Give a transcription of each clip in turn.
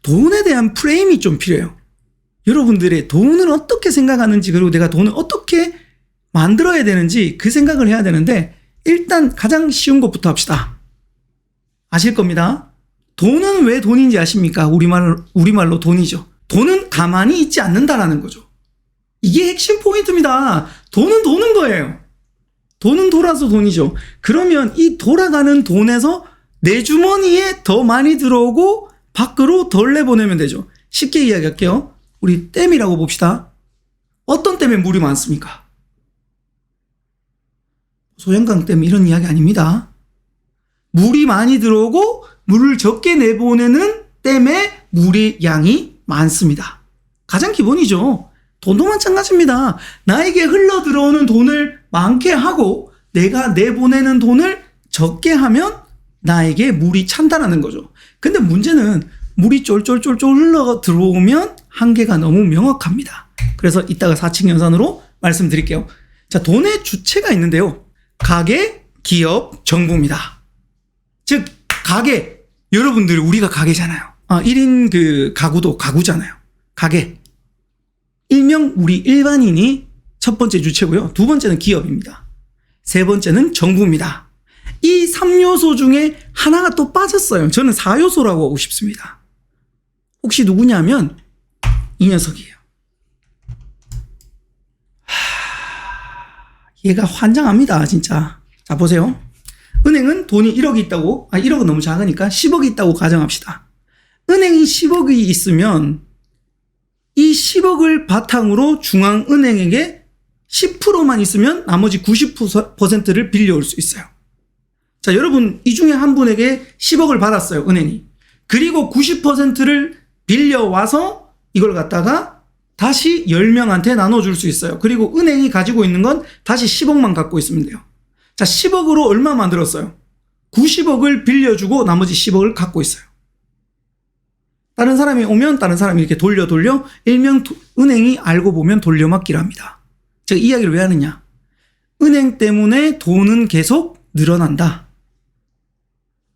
돈에 대한 프레임이 좀 필요해요. 여러분들의 돈을 어떻게 생각하는지, 그리고 내가 돈을 어떻게 만들어야 되는지 그 생각을 해야 되는데, 일단 가장 쉬운 것부터 합시다. 아실 겁니다. 돈은 왜 돈인지 아십니까? 우리말로 돈이죠. 돈은 가만히 있지 않는다라는 거죠. 이게 핵심 포인트입니다. 돈은 도는 거예요. 돈은 돌아서 돈이죠. 그러면 이 돌아가는 돈에서 내 주머니에 더 많이 들어오고 밖으로 덜 내보내면 되죠. 쉽게 이야기할게요. 우리 댐이라고 봅시다. 어떤 댐에 물이 많습니까? 소양강 댐 이런 이야기 아닙니다. 물이 많이 들어오고 물을 적게 내보내는 댐에 물의 양이 많습니다. 가장 기본이죠. 돈도 마찬가지입니다. 나에게 흘러 들어오는 돈을 많게 하고 내가 내보내는 돈을 적게 하면 나에게 물이 찬다라는 거죠. 근데 문제는 물이 쫄쫄쫄쫄 흘러 들어오면 한계가 너무 명확합니다. 그래서 이따가 4층 연산으로 말씀드릴게요. 자, 돈의 주체가 있는데요. 가계, 기업, 정부입니다. 즉 가계, 여러분들 우리가 가계잖아요. 1인 그 가구도 가구잖아요. 가계. 일명 우리 일반인이 첫 번째 주체고요. 두 번째는 기업입니다. 세 번째는 정부입니다. 이 3요소 중에 하나가 또 빠졌어요. 저는 4요소라고 하고 싶습니다. 혹시 누구냐면 이 녀석이에요. 얘가 환장합니다, 진짜. 자, 보세요. 은행은 돈이 1억이 있다고, 1억은 너무 작으니까 10억이 있다고 가정합시다. 은행이 10억이 있으면 이 10억을 바탕으로 중앙은행에게 10%만 있으면 나머지 90%를 빌려올 수 있어요. 자, 여러분, 이 중에 한 분에게 10억을 받았어요, 은행이. 그리고 90%를 빌려와서 이걸 갖다가 다시 10명한테 나눠줄 수 있어요. 그리고 은행이 가지고 있는 건 다시 10억만 갖고 있으면 돼요. 자, 10억으로 얼마 만들었어요? 90억을 빌려주고 나머지 10억을 갖고 있어요. 다른 사람이 오면 다른 사람이 이렇게 돌려 일명 은행이 알고 보면 돌려막기를 합니다. 제가 이 이야기를 왜 하느냐? 은행 때문에 돈은 계속 늘어난다.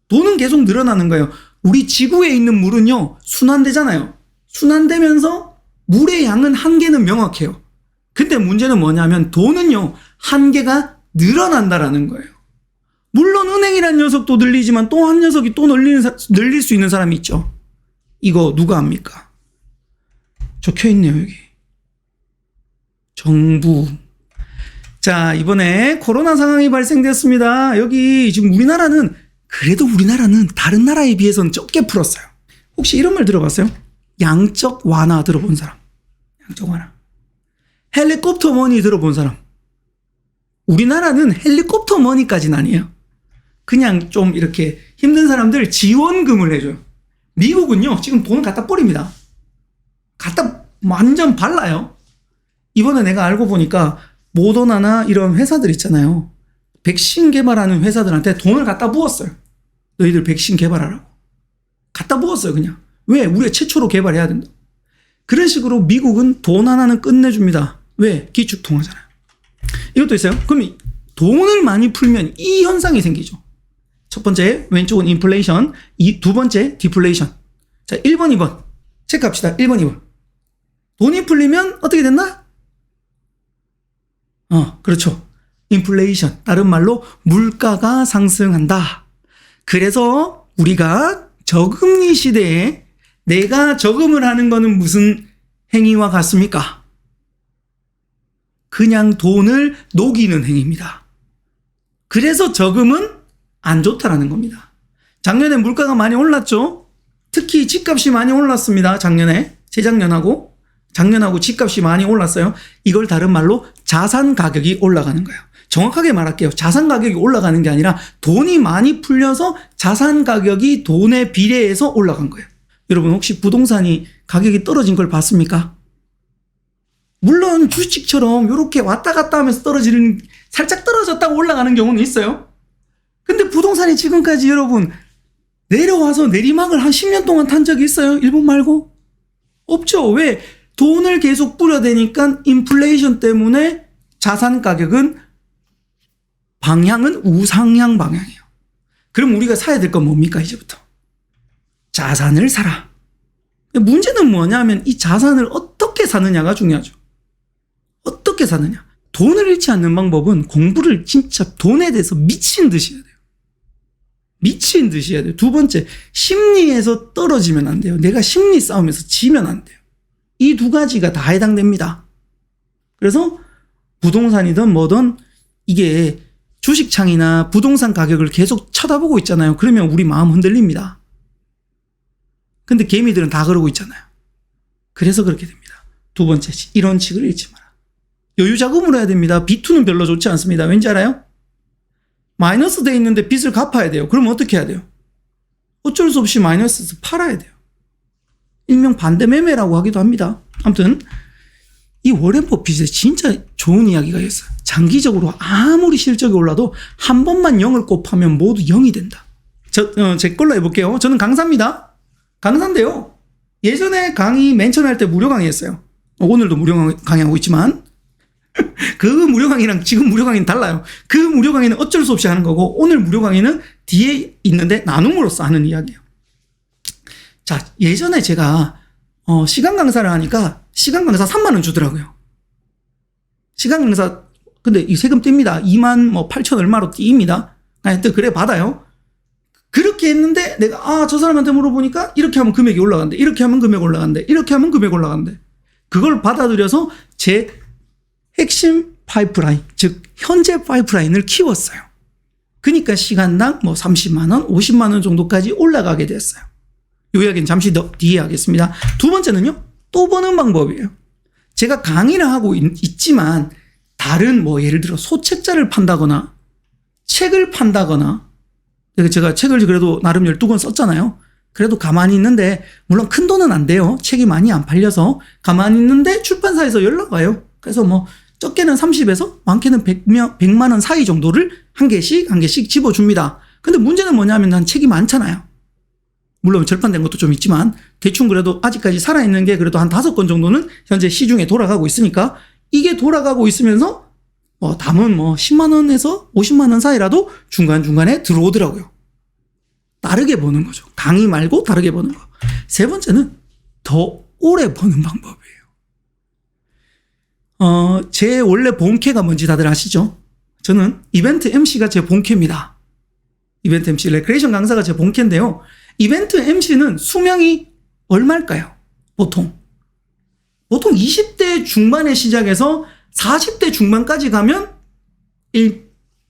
돈은 계속 늘어나는 거예요. 우리 지구에 있는 물은요, 순환되잖아요. 순환되면서 물의 양은 한계는 명확해요. 근데 문제는 뭐냐면 돈은요, 한계가 늘어난다라는 거예요. 물론 은행이라는 녀석도 늘리지만 또 한 녀석이 또 늘릴 수 있는 사람이 있죠. 이거 누가 압니까? 적혀있네요, 여기. 정부. 자, 이번에 코로나 상황이 발생됐습니다. 여기 지금 그래도 우리나라는 다른 나라에 비해서는 적게 풀었어요. 혹시 이런 말 들어봤어요? 양적 완화 들어본 사람? 양적 완화. 헬리콥터 머니 들어본 사람? 우리나라는 헬리콥터 머니까지는 아니에요. 그냥 좀 이렇게 힘든 사람들 지원금을 해줘요. 미국은요, 지금 돈을 갖다 뿌립니다. 갖다 완전 발라요. 이번에 내가 알고 보니까 모더나나 이런 회사들 있잖아요. 백신 개발하는 회사들한테 돈을 갖다 부었어요. 너희들 백신 개발하라고. 갖다 부었어요, 그냥. 왜? 우리가 최초로 개발해야 된다. 그런 식으로 미국은 돈 하나는 끝내줍니다. 왜? 기축통화잖아요. 이것도 있어요. 그럼 돈을 많이 풀면 이 현상이 생기죠. 첫 번째, 왼쪽은 인플레이션. 두 번째, 디플레이션. 자, 1번, 2번. 체크합시다. 1번, 2번. 돈이 풀리면 어떻게 됐나? 그렇죠. 인플레이션. 다른 말로 물가가 상승한다. 그래서 우리가 저금리 시대에 내가 저금을 하는 거는 무슨 행위와 같습니까? 그냥 돈을 녹이는 행위입니다. 그래서 저금은 안 좋다라는 겁니다. 작년에 물가가 많이 올랐죠? 특히 집값이 많이 올랐습니다. 재작년하고 집값이 많이 올랐어요. 이걸 다른 말로 자산 가격이 올라가는 거예요. 정확하게 말할게요. 자산 가격이 올라가는 게 아니라 돈이 많이 풀려서 자산 가격이 돈에 비례해서 올라간 거예요. 여러분 혹시 부동산이 가격이 떨어진 걸 봤습니까? 물론 주식처럼 이렇게 왔다 갔다 하면서 살짝 떨어졌다가 올라가는 경우는 있어요. 근데 부동산이 지금까지 여러분 내려와서 내리막을 한 10년 동안 탄 적이 있어요? 일본 말고? 없죠. 왜? 돈을 계속 뿌려대니까 인플레이션 때문에 자산 가격은 방향은 우상향 방향이에요. 그럼 우리가 사야 될 건 뭡니까? 이제부터 자산을 사라. 문제는 뭐냐면 이 자산을 어떻게 사느냐가 중요하죠. 어떻게 사느냐. 돈을 잃지 않는 방법은 공부를 진짜 돈에 대해서 미친 듯이 해야 돼요. 미친 듯이 해야 돼요. 두 번째, 심리에서 떨어지면 안 돼요. 내가 심리 싸움에서 지면 안 돼요. 이 두 가지가 다 해당됩니다. 그래서 부동산이든 뭐든 이게 주식창이나 부동산 가격을 계속 쳐다보고 있잖아요. 그러면 우리 마음 흔들립니다. 근데 개미들은 다 그러고 있잖아요. 그래서 그렇게 됩니다. 두 번째, 이런 칙을 잃지 마라. 여유 자금으로 해야 됩니다. B2는 별로 좋지 않습니다. 왠지 알아요? 마이너스 돼 있는데 빚을 갚아야 돼요. 그러면 어떻게 해야 돼요? 어쩔 수 없이 마이너스에서 팔아야 돼요. 일명 반대 매매라고 하기도 합니다. 아무튼 이 워렌 버핏의 진짜 좋은 이야기가 있어요. 장기적으로 아무리 실적이 올라도 한 번만 0을 곱하면 모두 0이 된다. 제 걸로 해볼게요. 저는 강사입니다. 강사인데요. 예전에 강의 맨 처음 할 때 무료 강의했어요. 오늘도 무료 강의하고 있지만 그 무료 강의랑 지금 무료 강의는 달라요. 그 무료 강의는 어쩔 수 없이 하는 거고 오늘 무료 강의는 뒤에 있는데 나눔으로써 하는 이야기예요. 자, 예전에 제가 시간 강사를 하니까 시간 강사 3만 원 주더라고요. 시간 강사 근데 이 세금 뗍니다. 2만 8천 얼마로 뗍니다. 하여튼 그래 받아요. 그렇게 했는데 내가 저 사람한테 물어보니까 이렇게 하면 금액이 올라간대. 이렇게 하면 금액 올라간대. 이렇게 하면 금액 올라간대. 그걸 받아들여서 제 핵심 파이프라인, 즉 현재 파이프라인을 키웠어요. 그러니까 시간당 30만 원, 50만 원 정도까지 올라가게 됐어요. 이 이야기는 잠시 더 뒤에 하겠습니다. 두 번째는요. 또 버는 방법이에요. 제가 강의를 하고 있지만 다른 예를 들어 소책자를 판다거나 책을 판다거나 제가 책을 그래도 나름 12권 썼잖아요. 그래도 가만히 있는데 물론 큰 돈은 안 돼요. 책이 많이 안 팔려서 가만히 있는데 출판사에서 연락 와요. 그래서 적게는 30에서 많게는 100만 원 사이 정도를 한 개씩 집어줍니다. 근데 문제는 뭐냐면 난 책이 많잖아요. 물론 절판된 것도 좀 있지만 대충 그래도 아직까지 살아있는 게 그래도 한 5권 정도는 현재 시중에 돌아가고 있으니까 이게 돌아가고 있으면서 담은 10만 원에서 50만 원 사이라도 중간중간에 들어오더라고요. 다르게 버는 거죠. 강의 말고 다르게 버는 거. 세 번째는 더 오래 버는 방법이에요. 제 원래 본캐가 뭔지 다들 아시죠? 저는 이벤트 MC가 제 본캐입니다. 이벤트 MC, 레크레이션 강사가 제 본캐인데요. 이벤트 MC는 수명이 얼마일까요? 보통 20대 중반에 시작해서 40대 중반까지 가면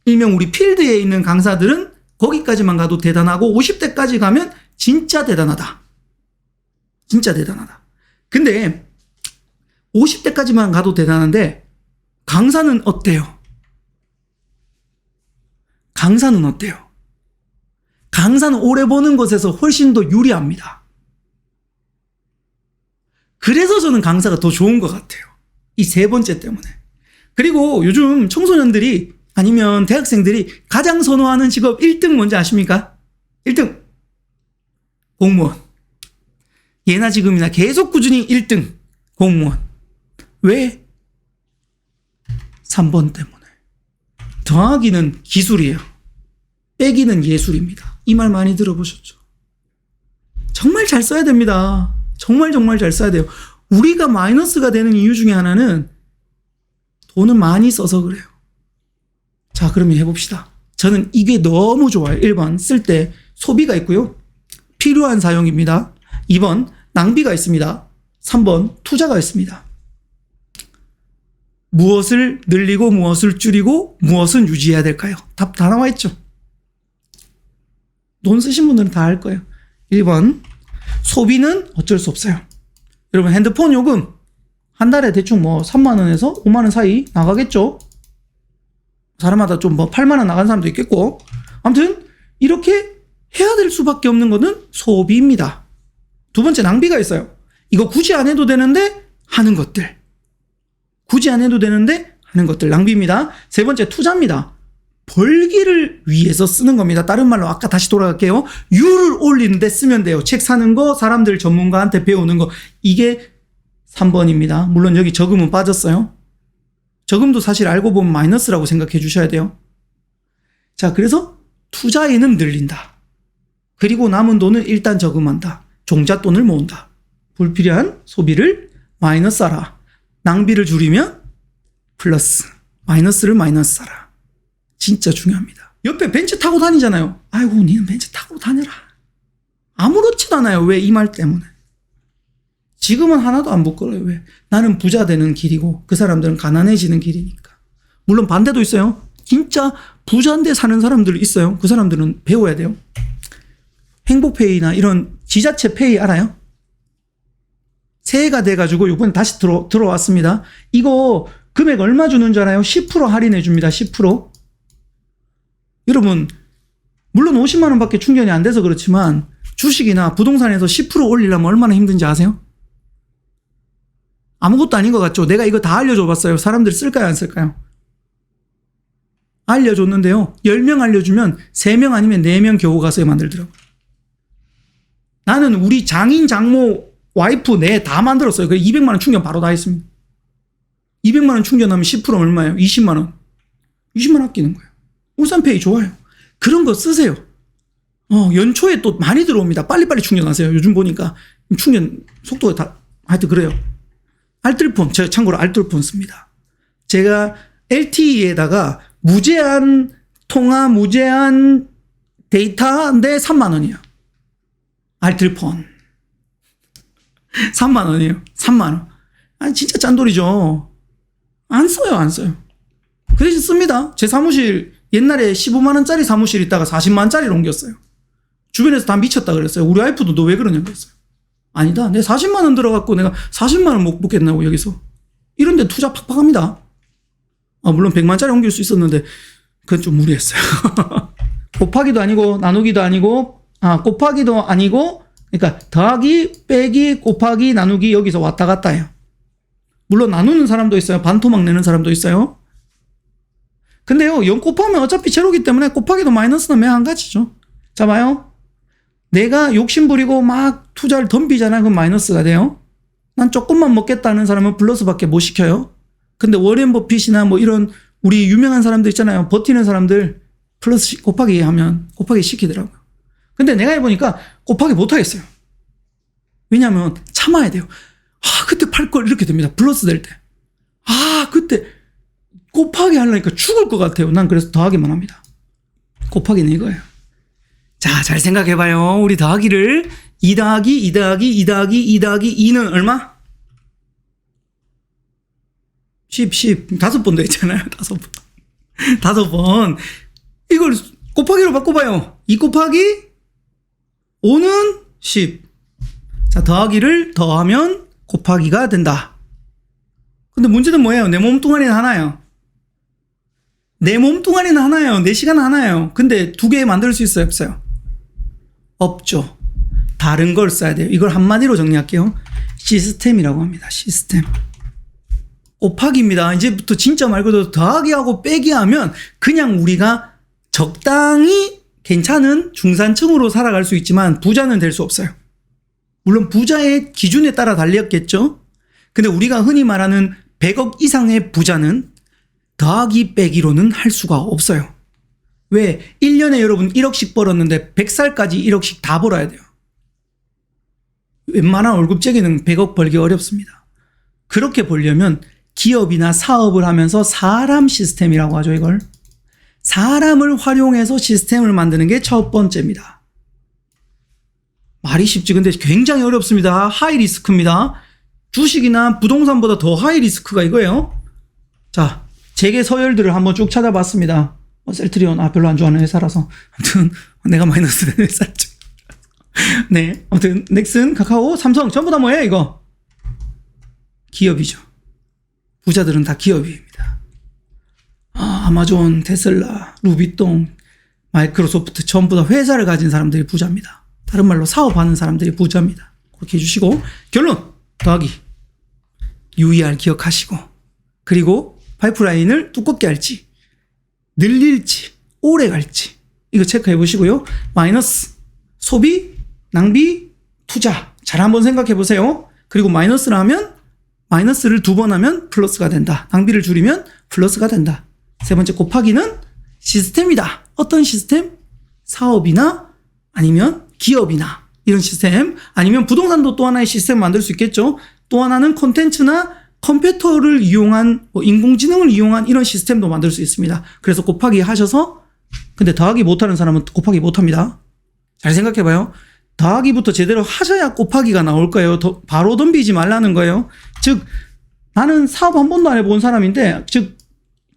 일명 우리 필드에 있는 강사들은 거기까지만 가도 대단하고 50대까지 가면 진짜 대단하다. 진짜 대단하다. 근데 50대까지만 가도 대단한데 강사는 어때요? 강사는 오래 버는 것에서 훨씬 더 유리합니다. 그래서 저는 강사가 더 좋은 것 같아요. 이 세 번째 때문에. 그리고 요즘 청소년들이 아니면 대학생들이 가장 선호하는 직업 1등 뭔지 아십니까? 1등 공무원. 예나 지금이나 계속 꾸준히 1등 공무원. 왜? 3번 때문에. 더하기는 기술이에요. 빼기는 예술입니다. 이 말 많이 들어보셨죠? 정말 잘 써야 됩니다. 정말 잘 써야 돼요. 우리가 마이너스가 되는 이유 중에 하나는 돈을 많이 써서 그래요. 자, 그러면 해봅시다. 저는 이게 너무 좋아요. 1번 쓸 때 소비가 있고요. 필요한 사용입니다. 2번 낭비가 있습니다. 3번 투자가 있습니다. 무엇을 늘리고 무엇을 줄이고 무엇은 유지해야 될까요? 답 다 나와 있죠. 돈 쓰신 분들은 다 알 거예요. 1번 소비는 어쩔 수 없어요. 여러분 핸드폰 요금 한 달에 대충 3만 원에서 5만 원 사이 나가겠죠. 사람마다 좀 8만 원 나간 사람도 있겠고. 아무튼 이렇게 해야 될 수밖에 없는 거는 소비입니다. 두 번째 낭비가 있어요. 이거 굳이 안 해도 되는데 하는 것들. 굳이 안 해도 되는데 하는 것들 낭비입니다. 세 번째 투자입니다. 벌기를 위해서 쓰는 겁니다. 다른 말로 아까 다시 돌아갈게요. 율을 올리는데 쓰면 돼요. 책 사는 거, 사람들 전문가한테 배우는 거. 이게 3번입니다. 물론 여기 저금은 빠졌어요. 저금도 사실 알고 보면 마이너스라고 생각해 주셔야 돼요. 자, 그래서 투자에는 늘린다. 그리고 남은 돈은 일단 저금한다. 종잣돈을 모은다. 불필요한 소비를 마이너스하라. 낭비를 줄이면 플러스. 마이너스를 마이너스하라. 진짜 중요합니다. 옆에 벤츠 타고 다니잖아요. 아이고 니는 벤츠 타고 다녀라. 아무렇지도 않아요. 왜? 이 말 때문에. 지금은 하나도 안 부끄러워요. 왜? 나는 부자 되는 길이고 그 사람들은 가난해지는 길이니까. 물론 반대도 있어요. 진짜 부자인데 사는 사람들 있어요. 그 사람들은 배워야 돼요. 행복페이나 이런 지자체 페이 알아요? 새해가 돼가지고 이번에 다시 들어왔습니다. 이거 금액 얼마 주는 줄 알아요? 10% 할인해 줍니다. 10%. 여러분 물론 50만 원밖에 충전이 안 돼서 그렇지만 주식이나 부동산에서 10% 올리려면 얼마나 힘든지 아세요? 아무것도 아닌 것 같죠? 내가 이거 다 알려줘 봤어요. 사람들이 쓸까요? 안 쓸까요? 알려줬는데요. 10명 알려주면 3명 아니면 4명 겨우 가서 만들더라고요. 나는 우리 장인, 장모, 와이프 다 만들었어요. 그래서 200만 원 충전 바로 다 했습니다. 200만 원 충전하면 10% 얼마예요? 20만 원. 20만 원 아끼는 거예요. 울산페이 좋아요. 그런 거 쓰세요. 연초에 또 많이 들어옵니다. 빨리빨리 충전하세요. 요즘 보니까 충전 속도가 다 하여튼 그래요. 알뜰폰, 제가 참고로 알뜰폰 씁니다. 제가 LTE에다가 무제한 통화, 무제한 데이터인데 3만 원이에요. 알뜰폰. 3만 원이에요. 3만 원. 아니 진짜 짠돌이죠. 안 써요. 안 써요. 그 대신 씁니다. 제 사무실 옛날에 15만 원짜리 사무실 있다가 40만 원짜리로 옮겼어요. 주변에서 다 미쳤다 그랬어요. 우리 와이프도 너 왜 그러냐고 그랬어요. 아니다. 내 40만 원 들어갔고 내가 40만 원 못 먹겠나고 여기서. 이런 데 투자 팍팍합니다. 물론 100만 원짜리 옮길 수 있었는데 그건 좀 무리했어요. 곱하기도 아니고 나누기도 아니고 곱하기도 아니고 그러니까 더하기 빼기 곱하기 나누기 여기서 왔다 갔다 해요. 물론 나누는 사람도 있어요. 반토막 내는 사람도 있어요. 근데요 0 곱하면 어차피 제로기 때문에 곱하기도 마이너스는 매한 가지죠. 자 봐요. 내가 욕심부리고 막 투자를 덤비잖아요. 그럼 마이너스가 돼요. 난 조금만 먹겠다는 사람은 플러스밖에 못 시켜요. 근데 워렌 버핏이나 뭐 이런 우리 유명한 사람들 있잖아요. 버티는 사람들 플러스 곱하기 하면 곱하기 시키더라고요. 근데 내가 해보니까 곱하기 못하겠어요. 왜냐하면 참아야 돼요. 그때 팔 걸 이렇게 됩니다. 플러스 될 때. 그때 곱하기 하려니까 죽을 것 같아요. 난 그래서 더하기만 합니다. 곱하기는 이거예요. 자, 잘 생각해봐요. 우리 더하기를 2 더하기 2 더하기 2 더하기 2 더하기 2는 얼마? 10 5번 더 있잖아요. 5번. 5번. 이걸 곱하기로 바꿔봐요. 2 곱하기 5는 10. 자, 더하기를 더하면 곱하기가 된다. 근데 문제는 뭐예요? 내 몸뚱아리는 하나예요. 내 몸뚱아리는 하나예요. 내 시간은 하나예요. 근데 2개 만들 수 있어요? 없어요? 없죠. 다른 걸 써야 돼요. 이걸 한마디로 정리할게요. 시스템이라고 합니다. 시스템. 곱하기입니다. 이제부터 진짜 말 그대로 더하기하고 빼기 하면 그냥 우리가 적당히 괜찮은 중산층으로 살아갈 수 있지만 부자는 될 수 없어요. 물론 부자의 기준에 따라 달렸겠죠. 근데 우리가 흔히 말하는 100억 이상의 부자는 더하기 빼기로는 할 수가 없어요. 왜? 1년에 여러분 1억씩 벌었는데 100살까지 1억씩 다 벌어야 돼요. 웬만한 월급쟁이는 100억 벌기 어렵습니다. 그렇게 벌려면 기업이나 사업을 하면서 사람 시스템이라고 하죠. 이걸 사람을 활용해서 시스템을 만드는 게 첫 번째입니다. 말이 쉽지 근데 굉장히 어렵습니다. 하이 리스크입니다. 주식이나 부동산보다 더 하이 리스크가 이거예요. 자, 재계 서열들을 한번 쭉 찾아봤습니다. 셀트리온 별로 안 좋아하는 회사라서 아무튼 내가 마이너스 되는 회사죠. 네, 아무튼 넥슨, 카카오, 삼성 전부 다 뭐예요 이거? 기업이죠. 부자들은 다 기업입니다. 아마존, 테슬라, 루비통, 마이크로소프트 전부 다 회사를 가진 사람들이 부자입니다. 다른 말로 사업하는 사람들이 부자입니다. 그렇게 해주시고 결론 더하기 UER 기억하시고 그리고 파이프라인을 두껍게 할지 늘릴지 오래 갈지 이거 체크해 보시고요. 마이너스 소비, 낭비, 투자 잘 한번 생각해 보세요. 그리고 마이너스를 하면 마이너스를 2번 하면 플러스가 된다. 낭비를 줄이면 플러스가 된다. 세 번째 곱하기는 시스템이다. 어떤 시스템? 사업이나 아니면 기업이나 이런 시스템, 아니면 부동산도 또 하나의 시스템을 만들 수 있겠죠. 또 하나는 콘텐츠나 컴퓨터를 이용한, 인공지능을 이용한 이런 시스템도 만들 수 있습니다. 그래서 곱하기 하셔서, 근데 더하기 못하는 사람은 곱하기 못합니다. 잘 생각해봐요. 더하기부터 제대로 하셔야 곱하기가 나올 거예요. 바로 덤비지 말라는 거예요. 즉, 나는 사업 한 번도 안 해본 사람인데, 즉,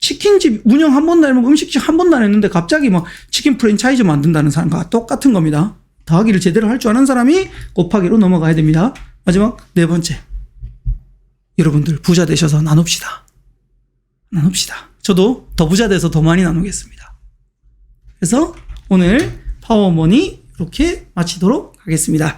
치킨집 운영 한 번도 안 해보고 음식집 한 번도 안 했는데 갑자기 막 치킨 프랜차이즈 만든다는 사람과 똑같은 겁니다. 더하기를 제대로 할 줄 아는 사람이 곱하기로 넘어가야 됩니다. 마지막 네 번째. 여러분들 부자 되셔서 나눕시다. 저도 더 부자 돼서 더 많이 나누겠습니다. 그래서 오늘 파워머니 이렇게 마치도록 하겠습니다.